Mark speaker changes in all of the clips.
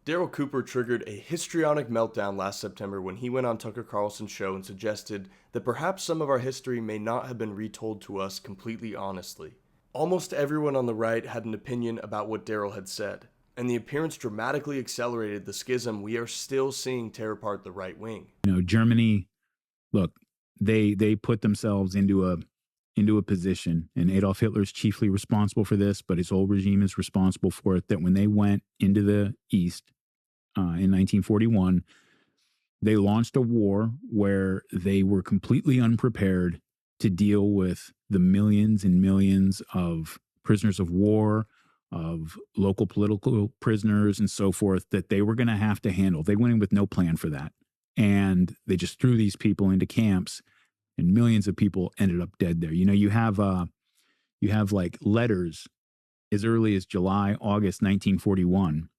Speaker 1: Daryl Cooper triggered a histrionic meltdown last September when he went on Tucker Carlson's show and suggested that perhaps some of our history may not have been retold to us completely honestly. Almost everyone on the right had an opinion about what Daryl had said, and the appearance dramatically accelerated the schism we are still seeing tear apart the right wing.
Speaker 2: Germany, look, they put themselves into a position, and Adolf Hitler is chiefly responsible for this, but his whole regime is responsible for it, that when they went into the East in 1941, they launched a war where they were completely unprepared to deal with the millions and millions of prisoners of war, of local political prisoners and so forth that they were going to have to handle. They went in with no plan for that. And they just threw these people into camps, and millions of people ended up dead there. You have like letters as early as July, August 1941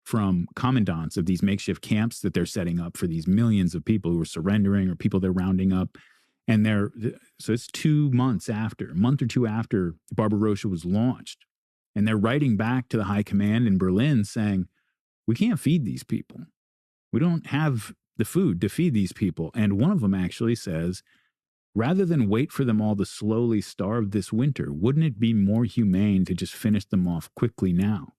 Speaker 2: from commandants of these makeshift camps that they're setting up for these millions of people who are surrendering or people they're rounding up. And so it's 2 months after, a month or two after Barbarossa was launched. And they're writing back to the high command in Berlin saying, we can't feed these people. We don't have the food to feed these people. And one of them actually says, rather than wait for them all to slowly starve this winter, wouldn't it be more humane to just finish them off quickly now?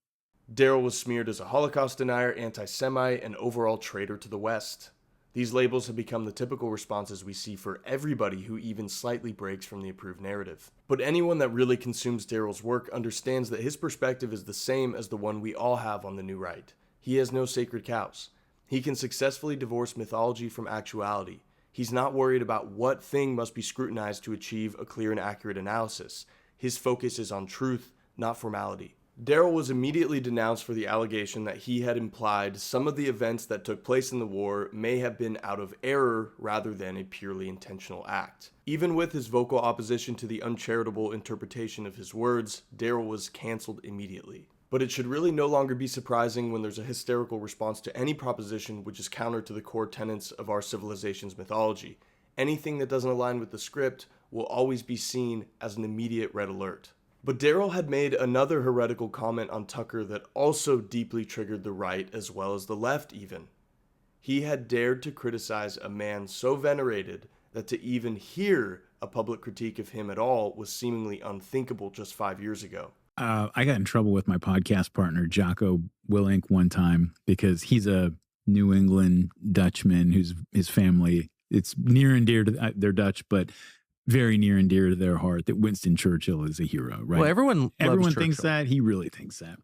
Speaker 1: Daryl was smeared as a Holocaust denier, anti-Semite, and overall traitor to the West. These labels have become the typical responses we see for everybody who even slightly breaks from the approved narrative. But anyone that really consumes Daryl's work understands that his perspective is the same as the one we all have on the new right. He has no sacred cows. He can successfully divorce mythology from actuality. He's not worried about what thing must be scrutinized to achieve a clear and accurate analysis. His focus is on truth, not formality. Daryl was immediately denounced for the allegation that he had implied some of the events that took place in the war may have been out of error rather than a purely intentional act. Even with his vocal opposition to the uncharitable interpretation of his words, Daryl was canceled immediately. But it should really no longer be surprising when there's a hysterical response to any proposition which is counter to the core tenets of our civilization's mythology. Anything that doesn't align with the script will always be seen as an immediate red alert. But Daryl had made another heretical comment on Tucker that also deeply triggered the right as well as the left even. He had dared to criticize a man so venerated that to even hear a public critique of him at all was seemingly unthinkable just 5 years ago.
Speaker 2: I got in trouble with my podcast partner, Jocko Willink, one time because he's a New England Dutchman whose his family, it's near and dear to, they're Dutch, but very near and dear to their heart that Winston Churchill is a hero, right?
Speaker 3: Well, everyone
Speaker 2: thinks that. He really thinks that.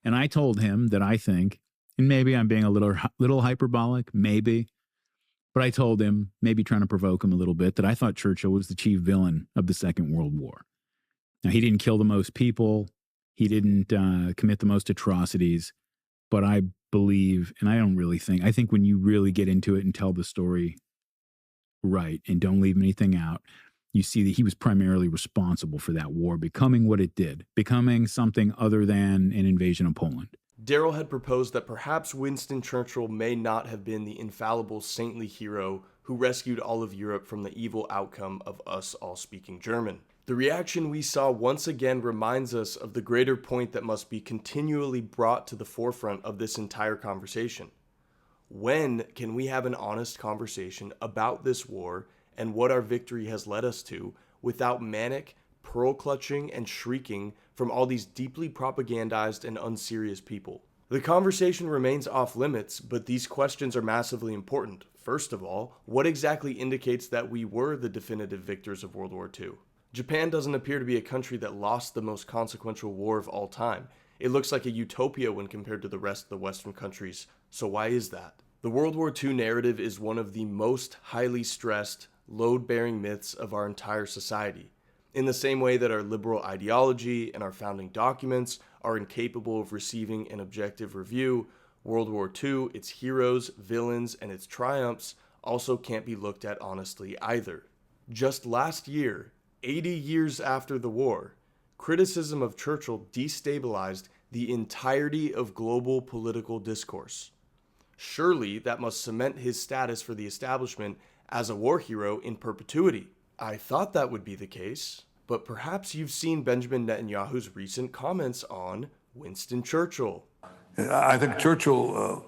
Speaker 2: And I told him that I think, and maybe I'm being a little hyperbolic, maybe, but I told him, maybe trying to provoke him a little bit, that I thought Churchill was the chief villain of the Second World War. Now, he didn't kill the most people. He didn't commit the most atrocities. But I believe, and I think when you really get into it and tell the story right and don't leave anything out, you see that he was primarily responsible for that war becoming what it did, becoming something other than an invasion of Poland.
Speaker 1: Daryl had proposed that perhaps Winston Churchill may not have been the infallible saintly hero who rescued all of Europe from the evil outcome of us all speaking German. The reaction we saw once again reminds us of the greater point that must be continually brought to the forefront of this entire conversation. When can we have an honest conversation about this war and what our victory has led us to without manic, pearl-clutching, and shrieking from all these deeply propagandized and unserious people? The conversation remains off limits, but these questions are massively important. First of all, what exactly indicates that we were the definitive victors of World War II? Japan doesn't appear to be a country that lost the most consequential war of all time. It looks like a utopia when compared to the rest of the Western countries. So why is that? The World War II narrative is one of the most highly stressed, load-bearing myths of our entire society. In the same way that our liberal ideology and our founding documents are incapable of receiving an objective review, World War II, its heroes, villains, and its triumphs also can't be looked at honestly either. Just last year, 80 years after the war, criticism of Churchill destabilized the entirety of global political discourse. Surely that must cement his status for the establishment as a war hero in perpetuity. I thought that would be the case, but perhaps you've seen Benjamin Netanyahu's recent comments on Winston Churchill.
Speaker 3: I think Churchill,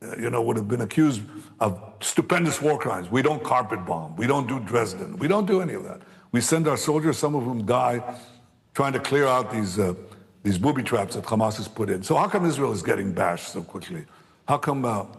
Speaker 3: would have been accused of stupendous war crimes. We don't carpet bomb. We don't do Dresden. We don't do any of that. We send our soldiers, some of whom die, trying to clear out these booby traps that Hamas has put in. So how come Israel is getting bashed so quickly? How come...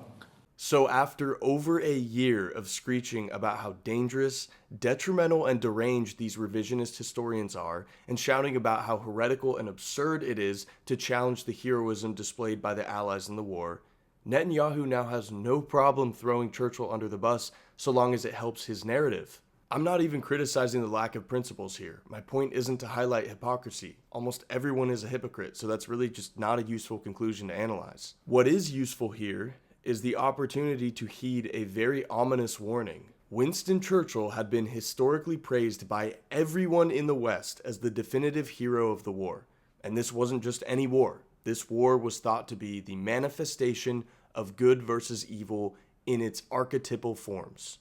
Speaker 1: So after over a year of screeching about how dangerous, detrimental, and deranged these revisionist historians are, and shouting about how heretical and absurd it is to challenge the heroism displayed by the Allies in the war, Netanyahu now has no problem throwing Churchill under the bus so long as it helps his narrative. I'm not even criticizing the lack of principles here. My point isn't to highlight hypocrisy. Almost everyone is a hypocrite, so that's really just not a useful conclusion to analyze. What is useful here is the opportunity to heed a very ominous warning. Winston Churchill had been historically praised by everyone in the West as the definitive hero of the war. And this wasn't just any war. This war was thought to be the manifestation of good versus evil in its archetypal forms.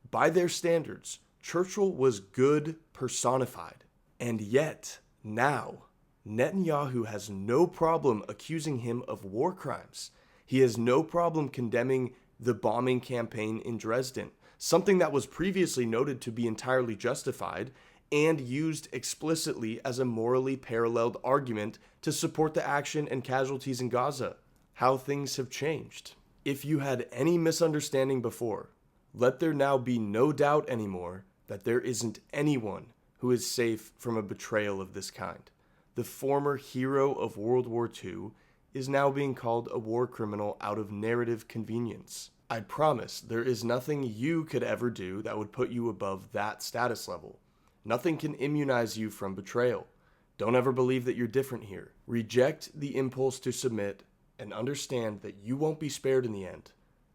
Speaker 1: By their standards, Churchill was good personified. And yet, now, Netanyahu has no problem accusing him of war crimes. He has no problem condemning the bombing campaign in Dresden, something that was previously noted to be entirely justified and used explicitly as a morally paralleled argument to support the action and casualties in Gaza. How things have changed. If you had any misunderstanding before, let there now be no doubt anymore that there isn't anyone who is safe from a betrayal of this kind. The former hero of World War II is now being called a war criminal out of narrative convenience. I promise there is nothing you could ever do that would put you above that status level. Nothing can immunize you from betrayal. Don't ever believe that you're different here. Reject the impulse to submit and understand that you won't be spared in the end.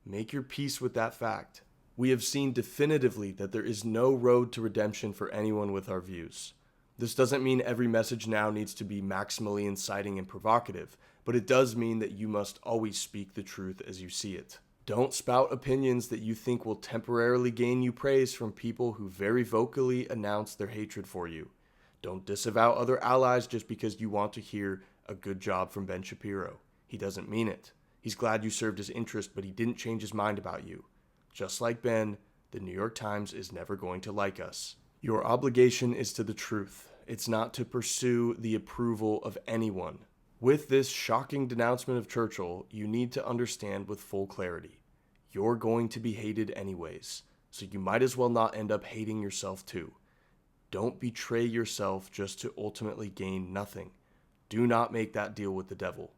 Speaker 1: Make your peace with that fact. We have seen definitively that there is no road to redemption for anyone with our views. This doesn't mean every message now needs to be maximally inciting and provocative, but it does mean that you must always speak the truth as you see it. Don't spout opinions that you think will temporarily gain you praise from people who very vocally announce their hatred for you. Don't disavow other allies just because you want to hear a good job from Ben Shapiro. He doesn't mean it. He's glad you served his interest, but he didn't change his mind about you. Just like Ben, the New York Times is never going to like us. Your obligation is to the truth. It's not to pursue the approval of anyone. With this shocking denouncement of Churchill, you need to understand with full clarity. You're going to be hated anyways, so you might as well not end up hating yourself too. Don't betray yourself just to ultimately gain nothing. Do not make that deal with the devil.